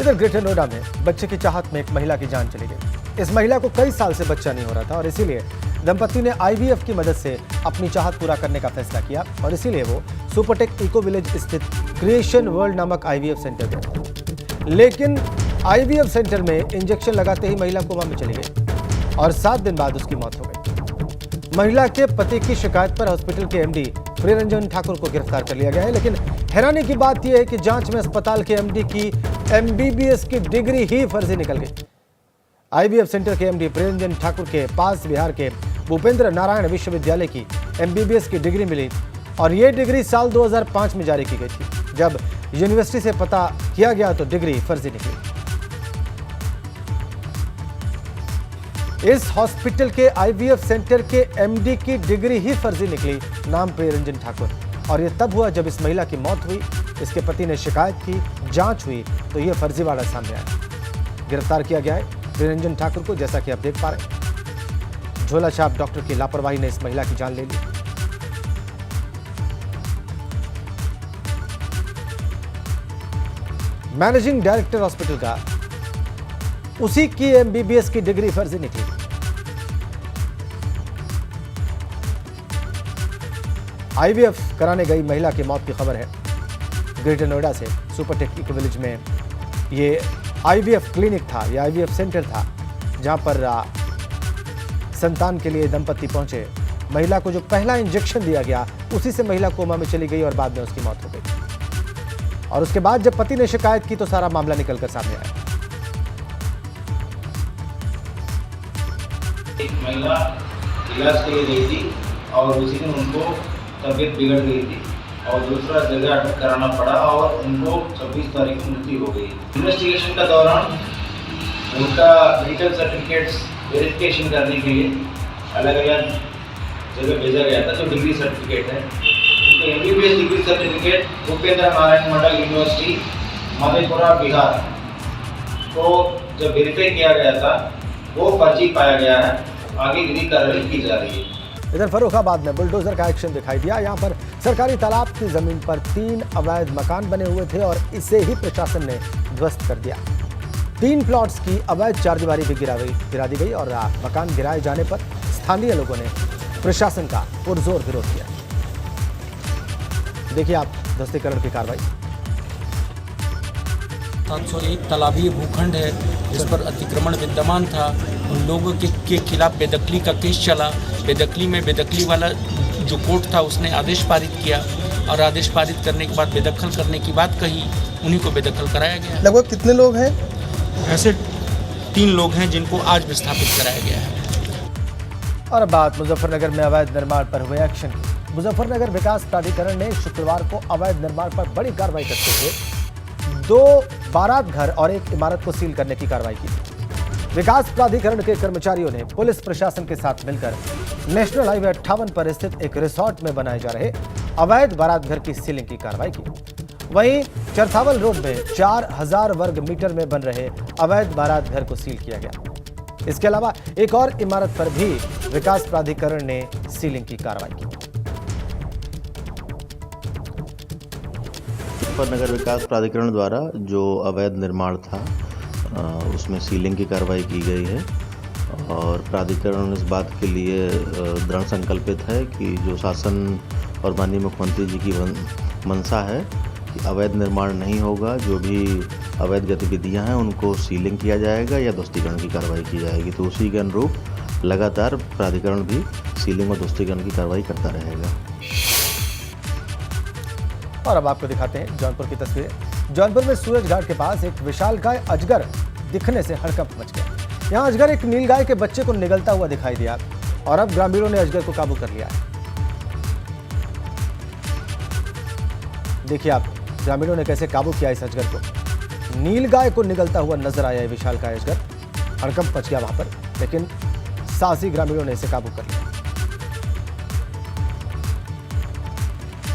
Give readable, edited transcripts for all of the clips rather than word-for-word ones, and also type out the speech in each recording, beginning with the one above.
इधर ग्रेटर नोएडा में बच्चे की चाहत में एक महिला की जान चली गई। इस महिला को कई साल से बच्चा नहीं हो रहा था और इसीलिए दंपति ने आईवीएफ की मदद से अपनी चाहत पूरा करने का फैसला किया और इसीलिए वो सुपरटेक इको विलेज स्थित क्रिएशन वर्ल्ड नामक आईवीएफ सेंटर गए। लेकिन आईवीएफ सेंटर में इंजेक्शन लगाते ही महिला कोमा में चली गई और 7 दिन बाद उसकी मौत हो गई। महिला के पति की शिकायत पर हॉस्पिटल के एमडी प्रियरंजन ठाकुर को गिरफ्तार कर लिया गया है। लेकिन हैरानी की बात यह है कि जांच में अस्पताल के एमडी की एमबीबीएस की डिग्री ही फर्जी निकल गई। आईवीएफ सेंटर के एमडी प्रियरंजन ठाकुर के पास बिहार के भूपेंद्र नारायण विश्वविद्यालय की एमबीबीएस की डिग्री मिली और ये डिग्री साल 2005 में जारी की गई थी। जब यूनिवर्सिटी से पता किया गया तो डिग्री फर्जी निकली। इस हॉस्पिटल के आईवीएफ सेंटर के एमडी की डिग्री ही फर्जी निकली, नाम प्रियरंजन ठाकुर। और यह तब हुआ जब इस महिला की मौत हुई, इसके पति ने शिकायत की, जांच हुई तो यह फर्जीवाड़ा सामने आया। गिरफ्तार किया गया है प्रियरंजन ठाकुर को। जैसा कि आप देख पा रहे हैं, झोला छाप डॉक्टर की लापरवाही ने इस महिला की जान ले ली। मैनेजिंग डायरेक्टर हॉस्पिटल का उसी की एमबीबीएस की डिग्री फर्जी निकली। आईवीएफ कराने गई महिला की मौत की खबर है ग्रेटर नोएडा से। सुपरटेक इको विलेज में ये आईवीएफ क्लिनिक था, ये आईवीएफ सेंटर था, जहां पर संतान के लिए दंपति पहुंचे। महिला को जो पहला इंजेक्शन दिया गया उसी से महिला कोमा में चली गई और बाद में उसकी मौत हो गई। और उसके बाद जब पति ने शिकायत की तो सारा मामला निकलकर सामने आया। एक महिला इलाज के लिए गई थी और उसी दिन उनको तबीयत बिगड़ गई थी और दूसरा जगह एडमिट कराना पड़ा और उनको 26 तारीख को मृत्यु हो गई। इन्वेस्टिगेशन का दौरान उनका मेडिकल सर्टिफिकेट्स वेरिफिकेशन करने के लिए अलग अलग जगह भेजा गया था। जो डिग्री सर्टिफिकेट है, उनका MBBS degree certificate Bhupendra Narayan model university Madhepura Bihar को जब वेरीफाई किया गया था वो फर्जी पाया गया है। आगे विधि कार्रवाई की जा रही है। इधर फर्रुखाबाद में बुलडोजर का एक्शन दिखाई दिया। यहां पर सरकारी तालाब की जमीन पर 3 अवैध मकान बने हुए थे और इसे ही प्रशासन ने ध्वस्त कर दिया। 3 प्लॉट्स की अवैध चारदीवारी भी गिरा दी गई और मकान गिराए जाने पर स्थानीय लोगों ने प्रशासन का पुरजोर विरोध किया। देखिए आप ध्वस्तीकरण की कार्रवाई। 701 तालाबीय भूखंड है जिस पर अतिक्रमण विद्यमान था। उन लोगों के खिलाफ बेदखली का केस चला। बेदखली में बेदखली वाला जो कोर्ट था उसने आदेश पारित किया और आदेश पारित करने के बाद बेदखल करने की बात कही, उन्हीं को बेदखल कराया गया। लगभग कितने लोग हैं? ऐसे 3 लोग हैं जिनको आज विस्थापित कराया गया है। और बात मुजफ्फरनगर में अवैध निर्माण पर हुए एक्शन की। मुजफ्फरनगर विकास प्राधिकरण ने शुक्रवार को अवैध निर्माण पर बड़ी कार्रवाई करते हुए 2 बारात घर और 1 इमारत को सील करने की कार्रवाई की। विकास प्राधिकरण के कर्मचारियों ने पुलिस प्रशासन के साथ मिलकर नेशनल हाईवे 58 पर स्थित एक रिसोर्ट में बनाए जा रहे अवैध बारात घर की सीलिंग की कार्रवाई की। वहीं चरथावल रोड में 4000 वर्ग मीटर में बन रहे अवैध बारात घर को सील किया गया। इसके अलावा एक और इमारत पर भी विकास प्राधिकरण ने सीलिंग की कार्रवाई की। मुजफ्फरनगर विकास प्राधिकरण द्वारा जो अवैध निर्माण था उसमें सीलिंग की कार्रवाई की गई है और प्राधिकरण इस बात के लिए दृढ़ संकल्पित है कि जो शासन और माननीय मुख्यमंत्री जी की मंशा है कि अवैध निर्माण नहीं होगा। जो भी अवैध गतिविधियां हैं उनको सीलिंग किया जाएगा या ध्वस्तीकरण की कार्रवाई की जाएगी। तो उसी के अनुरूप लगातार प्राधिकरण भी सीलिंग और ध्वस्तीकरण की कार्रवाई करता रहेगा। और अब आपको दिखाते हैं जौनपुर की तस्वीरें। जौनपुर में सूरज घाट के पास एक विशालकाय अजगर दिखने से हड़कंप मच गया। यहां अजगर एक नीलगाय के बच्चे को निगलता हुआ दिखाई दिया और अब ग्रामीणों ने अजगर को काबू कर लिया है। देखिए आप, ग्रामीणों ने कैसे काबू किया इस अजगर को। नीलगाय को निगलता हुआ नजर आया है विशालकाय अजगर। हड़कंप मच गया वहां पर, लेकिन साहसी ग्रामीणों ने इसे काबू कर लिया।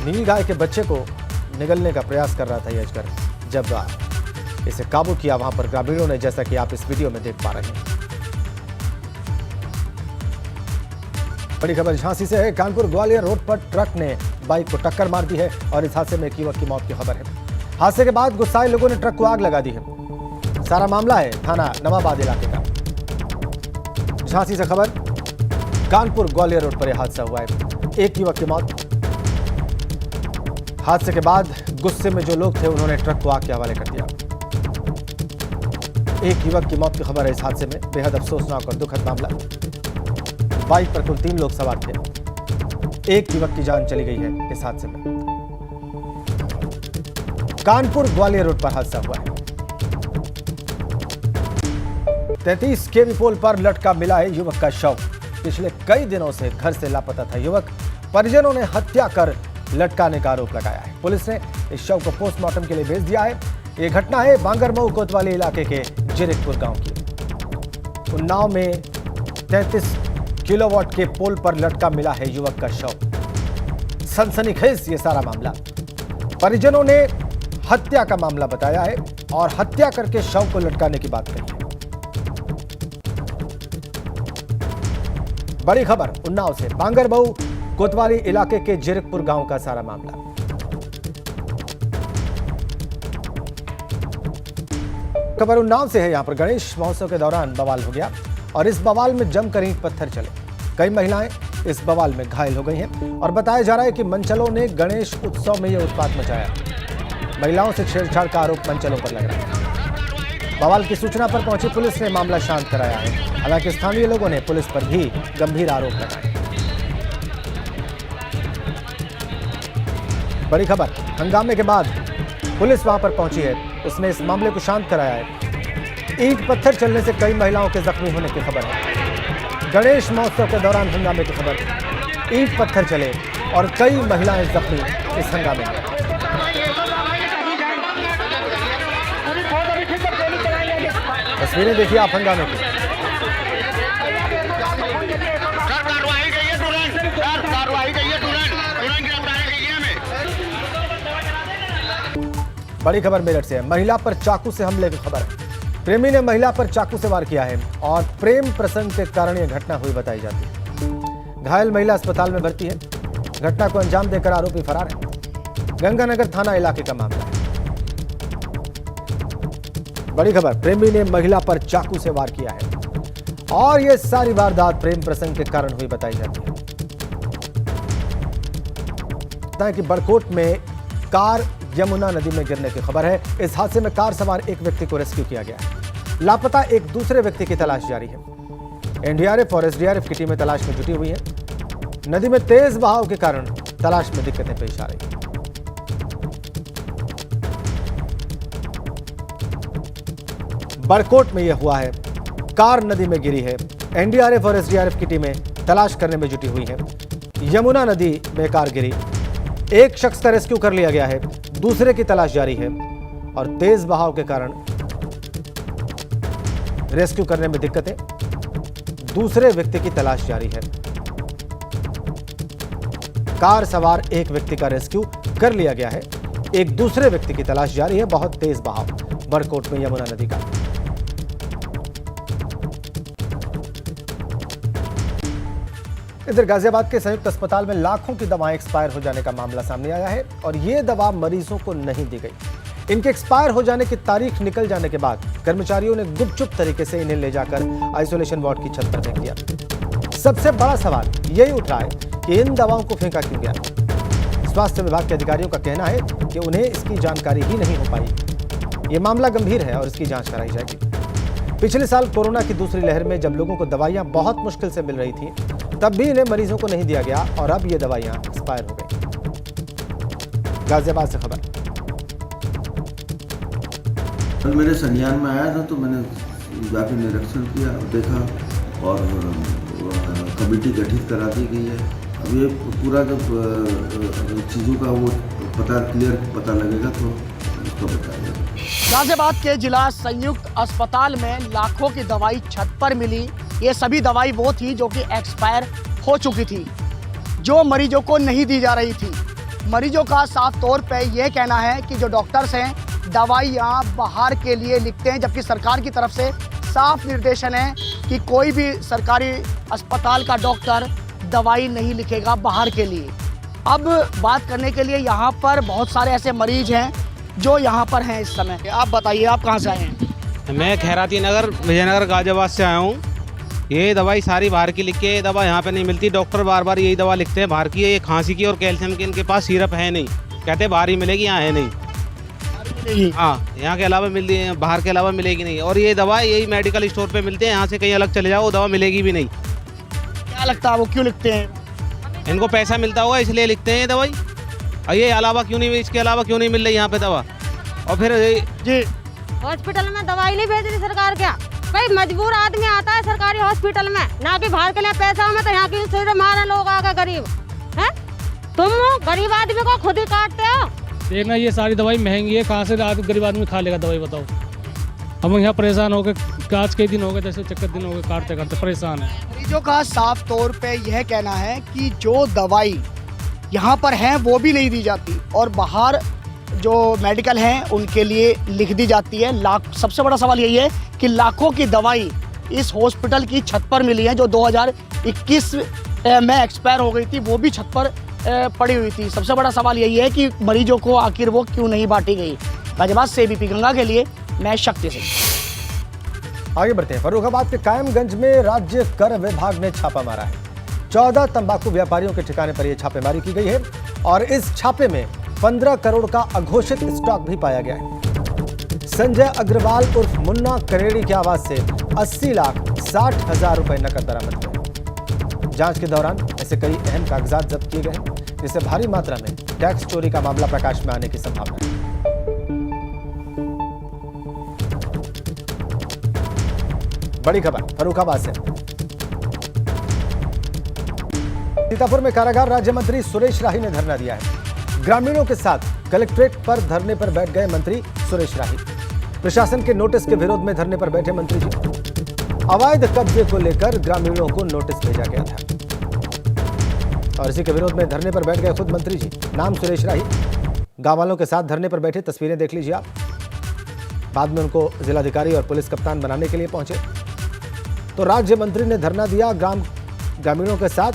नीलगाय के बच्चे को निगलने का प्रयास कर रहा था यह अजगर। जब इसे काबू किया वहां पर ग्रामीणों ने, जैसा कि आप इस वीडियो में देख पा रहे हैं। बड़ी खबर झांसी से है। कानपुर ग्वालियर रोड पर ट्रक ने बाइक को टक्कर मार दी है और इस हादसे में एक युवक की मौत की खबर है। हादसे के बाद गुस्साए लोगों ने ट्रक को आग लगा दी है। सारा मामला है थाना नवाबाद इलाके का। झांसी से खबर, कानपुर ग्वालियर रोड पर यह हादसा हुआ है। एक युवक की मौत। हादसे के बाद गुस्से में जो लोग थे उन्होंने ट्रक को आग के हवाले कर दिया। एक युवक की मौत की खबर है इस हादसे में। बेहद अफसोसनाक और दुखद मामला। बाइक पर कुल 3 लोग सवार थे। एक युवक की जान चली गई है इस हादसे में। कानपुर ग्वालियर रोड पर हादसा हुआ है। 33 केवी पोल पर लटका मिला है युवक का शव। पिछले कई दिनों से घर से लापता था युवक। परिजनों ने हत्या कर लटकाने का आरोप लगाया है। पुलिस ने इस शव को पोस्टमार्टम के लिए भेज दिया है। यह घटना है बांगरमऊ कोतवाली इलाके के जिरकपुर गांव की। उन्नाव में 33 किलोवाट के पोल पर लटका मिला है युवक का शव। सनसनीखेज ये सारा मामला। परिजनों ने हत्या का मामला बताया है और हत्या करके शव को लटकाने की बात कही है। बड़ी खबर उन्नाव से, बांगरमऊ कोतवाली इलाके के जिरकपुर गांव का सारा मामला। खबर उन्नाव से है। यहां पर गणेश महोत्सव के दौरान बवाल हो गया और इस बवाल में जमकर ईंट पत्थर चले। कई महिलाएं इस बवाल में घायल हो गई हैं और बताया जा रहा है कि मंचलों ने गणेश उत्सव में यह उत्पात मचाया। महिलाओं से छेड़छाड़ का आरोप मंचलों पर लग रहा है। बवाल की सूचना पर पहुंची पुलिस ने मामला शांत कराया है। हालांकि स्थानीय लोगों ने पुलिस पर भी गंभीर आरोप लगाए। बड़ी खबर, हंगामे के बाद पुलिस वहां पर पहुंची है। उसने इस मामले को शांत कराया है। ईंट पत्थर चलने से कई महिलाओं के जख्मी होने की खबर है। गणेश महोत्सव के दौरान हंगामे की खबर। ईंट पत्थर चले और कई महिलाएं जख्मी इस हंगामे में। तस्वीरें देखिए आप हंगामे की। बड़ी खबर मेरठ से है। महिला पर चाकू से हमले की खबर है। प्रेमी ने महिला पर चाकू से वार किया है और प्रेम प्रसंग के कारण यह घटना हुई बताई जाती है। घायल महिला अस्पताल में भर्ती है। घटना को अंजाम देकर आरोपी फरार है। गंगानगर थाना इलाके का मामला है। बड़ी खबर, प्रेमी ने महिला पर चाकू से वार किया है और यह सारी वारदात प्रेम प्रसंग के कारण हुई बताई जाती है कि बड़कोट में कार यमुना नदी में गिरने की खबर है। इस हादसे में कार सवार एक व्यक्ति को रेस्क्यू किया गया है। लापता एक दूसरे व्यक्ति की तलाश जारी है। एनडीआरएफ और एसडीआरएफ की टीमें तलाश में जुटी हुई हैं। नदी में तेज बहाव के कारण तलाश में दिक्कतें पेश आ रही हैं। बड़कोट में यह हुआ है। कार नदी में गिरी है। एनडीआरएफ और एसडीआरएफ की टीमें तलाश करने में जुटी हुई हैं। यमुना नदी में कार गिरी। एक शख्स का रेस्क्यू कर लिया गया है। दूसरे की तलाश जारी है और तेज बहाव के कारण रेस्क्यू करने में दिक्कतें। दूसरे व्यक्ति की तलाश जारी है। कार सवार एक व्यक्ति का रेस्क्यू कर लिया गया है। एक दूसरे व्यक्ति की तलाश जारी है। बहुत तेज बहाव बड़कोट में यमुना नदी का। इधर गाजियाबाद के संयुक्त अस्पताल में लाखों की दवाएं एक्सपायर हो जाने का मामला सामने आया है और ये दवा मरीजों को नहीं दी गई। इनके एक्सपायर हो जाने की तारीख निकल जाने के बाद कर्मचारियों ने गुपचुप तरीके से इन्हें ले जाकर आइसोलेशन वार्ड की छत पर फेंक दिया। सबसे बड़ा सवाल यही उठ रहा है कि इन दवाओं को फेंका क्यों गया। स्वास्थ्य विभाग के अधिकारियों का कहना है कि उन्हें इसकी जानकारी ही नहीं हो पाई। ये मामला गंभीर है और इसकी जांच कराई जाएगी। पिछले साल कोरोना की दूसरी लहर में जब लोगों को दवाइयां बहुत मुश्किल से मिल रही थी, तब भी इन्हें मरीजों को नहीं दिया गया और अब ये दवाइयां एक्सपायर हो गई। गाजियाबाद से खबर। कल मेरे संज्ञान में आया था तो मैंने जाकर निरीक्षण किया, देखा और कमेटी गठित करा दी गई है। अब ये पूरा जब चीज़ों का वो क्लियर पता लगेगा तो उसको बताएगा। गाजियाबाद के जिला संयुक्त अस्पताल में लाखों की दवाई छत पर मिली। ये सभी दवाई वो थी जो कि एक्सपायर हो चुकी थी, जो मरीजों को नहीं दी जा रही थी। मरीजों का साफ तौर पे ये कहना है कि जो डॉक्टर्स हैं दवाइयाँ बाहर के लिए लिखते हैं, जबकि सरकार की तरफ से साफ निर्देशन है कि कोई भी सरकारी अस्पताल का डॉक्टर दवाई नहीं लिखेगा बाहर के लिए। अब बात करने के लिए यहाँ पर बहुत सारे ऐसे मरीज हैं जो यहाँ पर हैं इस समय। आप बताइए, आप कहाँ से आए हैं? मैं खैराती नगर विजयनगर गाजियाबाद से आया हूँ। ये दवाई सारी बाहर की लिख के, ये दवा यहाँ पे नहीं मिलती। डॉक्टर बार बार यही दवा लिखते हैं बाहर की है, ये खांसी की और कैल्शियम की। इनके पास सिरप है नहीं, कहते बाहर ही मिलेगी, यहाँ है नहीं। हाँ, यहाँ के अलावा मिलती है, बाहर के अलावा मिलेगी नहीं। और ये दवा यही मेडिकल स्टोर पे मिलते हैं, यहाँ से कहीं अलग चले जाओ वो दवा मिलेगी भी नहीं। क्या लगता है वो क्यों लिखते हैं? इनको पैसा मिलता होगा इसलिए लिखते हैं ये दवाई। और ये अलावा क्यों नहीं, इसके अलावा क्यों नहीं मिल रही यहाँ पे दवा? और फिर जी, हॉस्पिटल में दवाई नहीं भेज रही सरकार, क्या भाई मजबूर आदमी आता है सरकारी हॉस्पिटल में, ना कि बाहर के लिए पैसा में, तो यहाँ की सुविधा मारे लोग आगे गरीब हैं। तुम गरीब आदमी को खुद ही काटते हो। देखना ये सारी दवाई महंगी है, कहाँ से गरीब आदमी खा लेगा दवाई, बताओ। हम यहाँ परेशान हो गए, आज के दिन हो गए, जैसे चक्कर दिन हो गए, काटते काटते परेशान है। मरीजों का साफ तौर पे यह कहना है कि जो दवाई यहाँ पर है वो भी नहीं दी जाती और बाहर जो मेडिकल हैं उनके लिए लिख दी जाती है। सबसे बड़ा सवाल यही है कि लाखों की दवाई इस हॉस्पिटल की छत पर मिली है, जो 2021 में एक्सपायर हो गई थी, वो भी छत पर पड़ी हुई थी। सबसे बड़ा सवाल यही है कि मरीजों को आखिर वो क्यों नहीं बांटी गई। गाजियाबाद से एबीपी गंगा के लिए मैं शक्ति सिंह। आगे बढ़ते हैं। फर्रुखाबाद के कायमगंज में राज्य कर विभाग ने छापा मारा है। 14 तंबाकू व्यापारियों के ठिकाने पर यह छापेमारी की गई है और इस छापे में 15 करोड़ का अघोषित स्टॉक भी पाया गया है। संजय अग्रवाल उर्फ मुन्ना करेड़ी की आवाज से 80,60,000 रुपए नकद बरामद हुए। जांच के दौरान ऐसे कई अहम कागजात जब्त किए गए हैं, जिससे भारी मात्रा में टैक्स चोरी का मामला प्रकाश में आने की संभावना है। बड़ी खबर फर्रुखाबाद से। सीतापुर में कारागार राज्य मंत्री सुरेश राही ने धरना दिया है। ग्रामीणों के साथ कलेक्ट्रेट पर धरने पर बैठ गए मंत्री सुरेश राही। प्रशासन के नोटिस के विरोध में धरने पर बैठे मंत्री जी। अवैध कब्जे को लेकर ग्रामीणों को नोटिस भेजा गया था और इसी के विरोध में धरने पर बैठ गए खुद मंत्री जी। नाम सुरेश राही, गांव वालों के साथ धरने पर बैठे, तस्वीरें देख लीजिए आप। बाद में उनको जिलाधिकारी और पुलिस कप्तान बनाने के लिए पहुंचे तो राज्य मंत्री ने धरना दिया ग्रामीणों के साथ।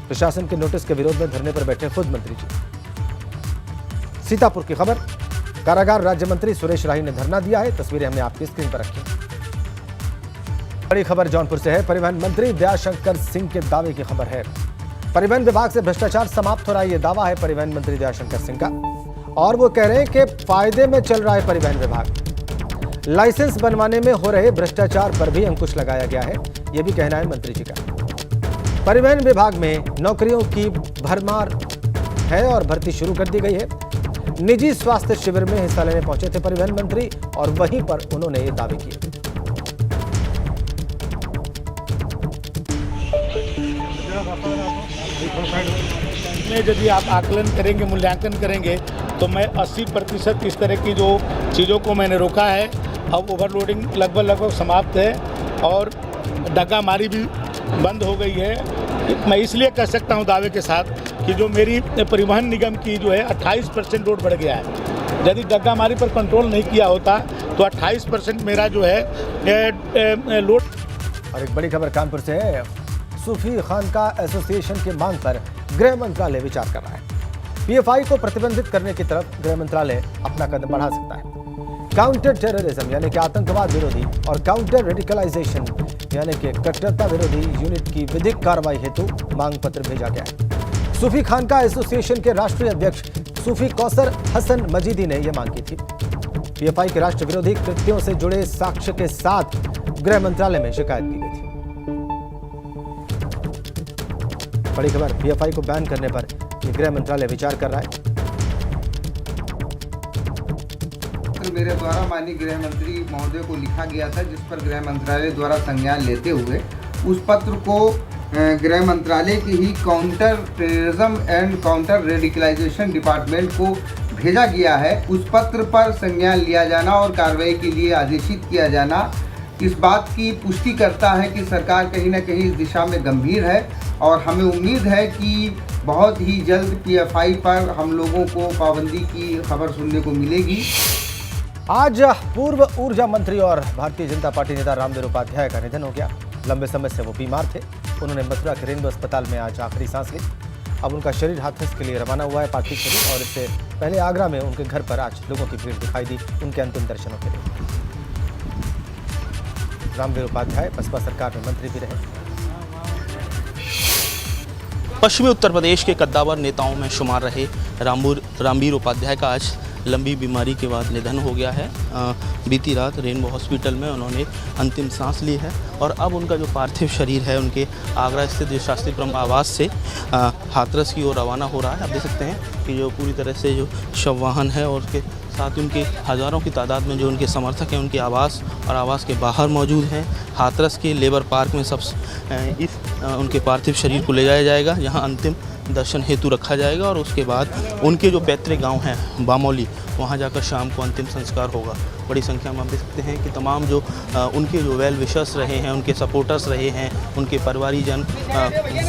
प्रशासन के नोटिस के विरोध में धरने पर बैठे खुद मंत्री जी। सीतापुर की खबर, कारागार राज्य मंत्री सुरेश राही ने धरना दिया है। तस्वीरें हमने आपकी स्क्रीन पर रखी। बड़ी खबर जौनपुर से है। परिवहन मंत्री दयाशंकर सिंह के दावे की खबर है। परिवहन विभाग से भ्रष्टाचार समाप्त हो रहा है, यह दावा है परिवहन मंत्री दयाशंकर सिंह का और वो कह रहे हैं कि फायदे में चल रहा है परिवहन विभाग। लाइसेंस बनवाने में हो रहे भ्रष्टाचार पर भी अंकुश लगाया गया है, यह भी कहना है मंत्री जी का। परिवहन विभाग में नौकरियों की भरमार है और भर्ती शुरू कर दी गई है। निजी स्वास्थ्य शिविर में हिस्सा लेने पहुंचे थे परिवहन मंत्री और वहीं पर उन्होंने ये दावे किए। यदि आप आकलन करेंगे, मूल्यांकन करेंगे तो मैं 80% इस तरह की जो चीज़ों को मैंने रोका है। अब ओवरलोडिंग लगभग समाप्त है और डग्गामारी भी बंद हो गई है। मैं इसलिए कह सकता हूं दावे के साथ कि जो मेरी परिवहन निगम की जो है 28% लोड बढ़ गया है। यदि डग्गामारी पर कंट्रोल नहीं किया होता तो 28% मेरा जो है लोड। और एक बड़ी खबर कानपुर से है। सूफी खानका एसोसिएशन की मांग पर गृह मंत्रालय विचार कर रहा है। पीएफआई को प्रतिबंधित करने की तरफ गृह मंत्रालय अपना कदम बढ़ा सकता है। काउंटर टेररिज्म यानी कि आतंकवाद विरोधी और काउंटर रेडिकलाइजेशन यानी कि कट्टरता विरोधी यूनिट की विधिक कार्रवाई हेतु मांग पत्र भेजा गया है। सूफी खानका एसोसिएशन के राष्ट्रीय अध्यक्ष सूफी कौसर हसन मजीदी ने यह मांग की थी। पीएफआई के राष्ट्र विरोधी कृत्यों से जुड़े साक्ष्य के साथ गृह मंत्रालय में शिकायत की गई थी। बड़ी खबर, पीएफआई को बैन करने पर गृह मंत्रालय विचार कर रहा है। मेरे द्वारा माननीय गृह मंत्री महोदय को लिखा गया था, जिस पर गृह मंत्रालय द्वारा संज्ञान लेते हुए उस पत्र को गृह मंत्रालय की ही counter terrorism and counter radicalisation department को भेजा गया है। उस पत्र पर संज्ञान लिया जाना और कार्रवाई के लिए आदेशित किया जाना इस बात की पुष्टि करता है कि सरकार कहीं ना कहीं इस दिशा में गंभीर है और हमें उम्मीद है कि बहुत ही जल्द पीएफआई पर हम लोगों को पाबंदी की खबर सुनने को मिलेगी। आज पूर्व ऊर्जा मंत्री और भारतीय जनता पार्टी नेता रामदेव उपाध्याय का निधन हो गया। लंबे समय से वो बीमार थे। उन्होंने मथुरा के रेणु अस्पताल में आज आखिरी सांस ली। अब उनका शरीर हाथरस के लिए रवाना हुआ है, पार्थिव शरीर। और इससे पहले आगरा में उनके घर पर आज लोगों की भीड़ दिखाई दी उनके अंतिम दर्शनों के लिए। रामवीर उपाध्याय बसपा सरकार में मंत्री भी रहे। पश्चिमी उत्तर प्रदेश के कद्दावर नेताओं में शुमार रहे रामवीर उपाध्याय का आज लंबी बीमारी के बाद निधन हो गया है। बीती रात रेनबो हॉस्पिटल में उन्होंने अंतिम सांस ली है और अब उनका जो पार्थिव शरीर है उनके आगरा स्थित जो शास्त्री ब्रह्म आवास से हाथरस की ओर रवाना हो रहा है। आप देख सकते हैं कि जो पूरी तरह से जो शव वाहन है और उसके साथ उनके हज़ारों की तादाद में जो उनके समर्थक हैं उनके आवास और आवास के बाहर मौजूद हैं। हाथरस के लेबर पार्क में उनके पार्थिव शरीर को ले जाया जाएगा, जहां अंतिम दर्शन हेतु रखा जाएगा और उसके बाद उनके जो पैतृक गांव हैं बामौली, वहां जाकर शाम को अंतिम संस्कार होगा। बड़ी संख्या में आप देख सकते हैं कि तमाम जो उनके जो वेल विशर्स रहे हैं, उनके सपोर्टर्स रहे हैं, उनके परिवारीजन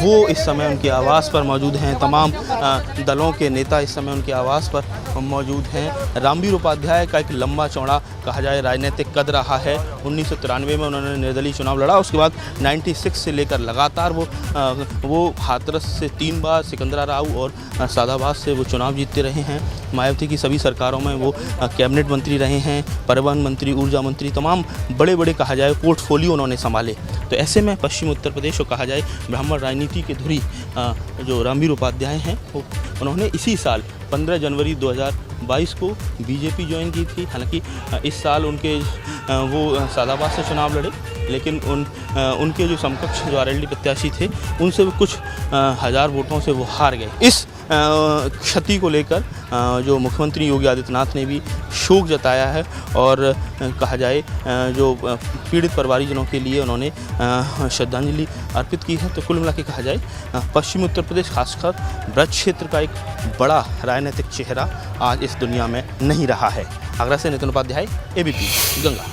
वो इस समय उनके आवास पर मौजूद हैं। तमाम दलों के नेता इस समय उनके आवास पर मौजूद हैं। रामवीर उपाध्याय का एक लंबा चौड़ा कहा जाए राजनीतिक कद रहा है। 1993 में उन्होंने निर्दलीय चुनाव लड़ा, उसके बाद 96 से लेकर लगातार वो हाथरस से 3 बार, सिकंदरा राव और सादाबाद से वो चुनाव जीतते रहे हैं। मायावती की सभी सरकारों में वो कैबिनेट मंत्री रहे हैं, परिवहन मंत्री, ऊर्जा मंत्री, तमाम बड़े बड़े कहा जाए पोर्टफोलियो उन्होंने संभाले। तो ऐसे में पश्चिम उत्तर प्रदेश को कहा जाए ब्राह्मण राजनीति के धुरी जो रामवीर उपाध्याय हैं उन्होंने इसी साल 15 जनवरी 2022 को बीजेपी ज्वाइन की थी। हालांकि इस साल उनके वो सादाबाद से चुनाव लड़े, लेकिन उनके जो समकक्ष जो आरएलडी प्रत्याशी थे उनसे कुछ हज़ार वोटों से वो हार गए। इस क्षति को लेकर जो मुख्यमंत्री योगी आदित्यनाथ ने भी शोक जताया है और कहा जाए जो पीड़ित परिवारीजनों के लिए उन्होंने श्रद्धांजलि अर्पित की है। तो कुल मिला के कहा जाए पश्चिमी उत्तर प्रदेश, खासकर ब्रज क्षेत्र का एक बड़ा राजनीतिक चेहरा आज इस दुनिया में नहीं रहा है। आगरा से नितिन उपाध्याय, एबीपी गंगा।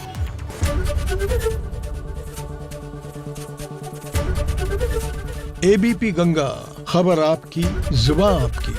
एबीपी गंगा, खबर आपकी, जुबान आपकी।